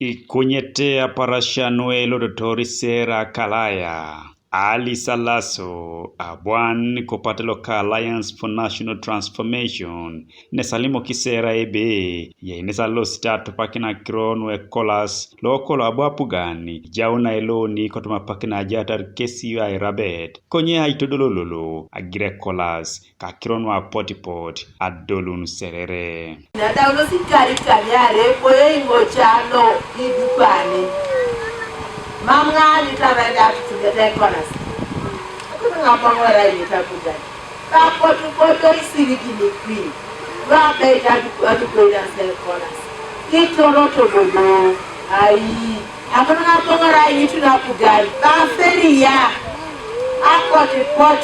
Ikunyetea parashano Ebolobolotor sera kalaya. Alaso abwan kopate local Alliance for National Transformation nesalimo kisera ebe ye nesalo start pakina kronwe kolas lokolo abwapugani jauna eloni kotuma pakina jatar kesi ya irabet konye haitodololo agire kolas ka kronwa potipot adolun serere na dawlo sikari kanyare koye ngochano idupani Mamma ni tabenda kutugete konas. Kuna ngapangora yitakuja. Kapoto isiriki ni queen. Wa beta atukwenda sel konas. Kitoroto bobo. Ai. Akuna ngapangora yituna kugari. Baferi ya. Akoti pot.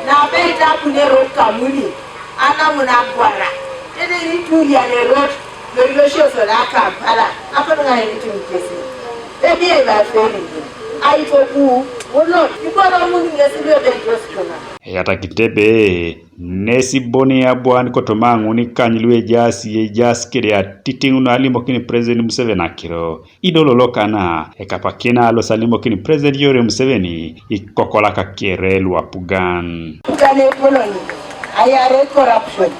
Na beta kunero kamuni. Ana munagwara. Tene nitu ya nerot. Lolo shoso la Kampala. Akuna ngayiti mkesi. Baby, I told Yata kitebe nesi boni ya bwani kotomangu ni kanyilwe jasi kiri atitingu na alimo kini President Museveni akiro idololo kana ekapakina alo salimo kini President Yoweri Museveni ikokola kakere luapugan Pugane koloni ayare corruption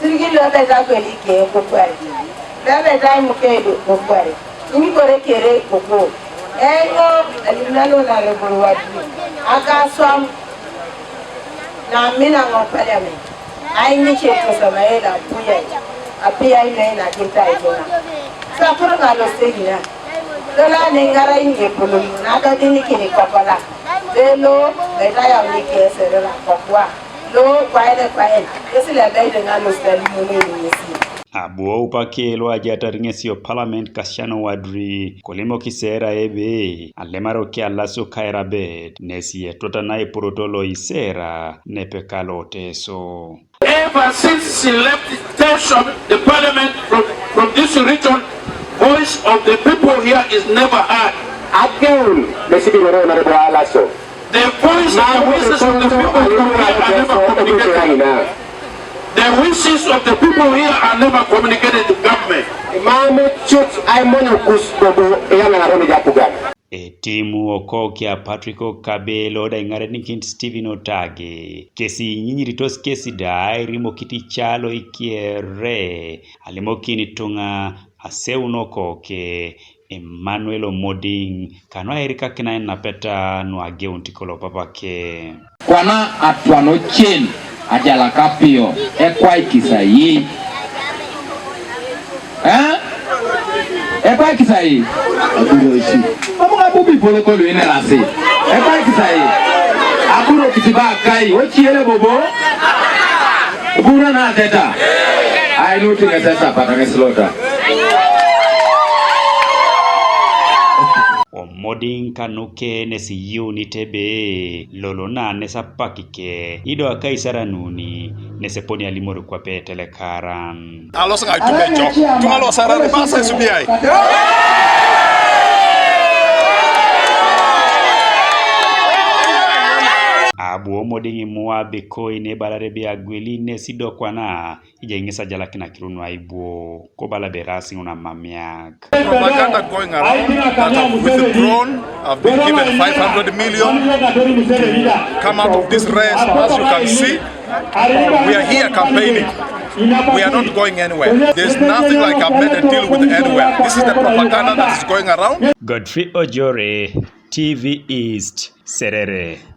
sirigi lobe za kweli ke kokwari lobe za mukebe kokwari ini kore kere koko ego alimnalo na rebolwadi agaswam na mina ngo parliament aini cheto samaela puya apia ina na kinta ijona saporo ngalo segina dola nengara inge polo na da dini kini kokola belo beta ya unike serela kokwa lo kwaele esile bede ngalo stali munene nisi Abuo upakelo ajataringesio parliament kashano wadri kolimo kisera ebe alemaro ki Alaso kairabet nesi tota na protolo isera nepekalo teso. Ever since she left the parliament from this region, voice of the people here is never heard. Again, the Alaso. The voice and the wishes of the people here are never communicated. The wishes of the people here are never communicated to government. Timu okokia Patrick Kabelo da ingare nikint Stephen Otage kesi nyinyi ritos kesi dai rimo kiti chalo ikiere alimokini tunga aseuno koke Emmanuel Omoding kanwa erika kina napeta nuage untikolo papake kwana atwano chen ajala kapio ekwai kisayi ekwai kisayi aburoshi mama bubi polokolo ine rase ekwai kisayi aburo kitiba kai wechiele bobo ubura na teta ai luti ngesesa patake slota Omoding kanuke nesi unitebe lolona nesa pakike ido akaisara nuni neseponi alimoro Kwape telekaran Alaso ga tumejo tumalo sarare basa subiai Abu Omoding muabe koi ne balarebi agweli nesi dokwana ijengesa jala kina kirunu aibu kobala berasi una mamiak propaganda going around that have withdrawn. I've been given 500 million to come out of this race. As you can see, we are here campaigning. We are not going anywhere. There's nothing like I've made a deal with anywhere. This is the propaganda that is going around. Godfrey Ojore, TV East, Serere.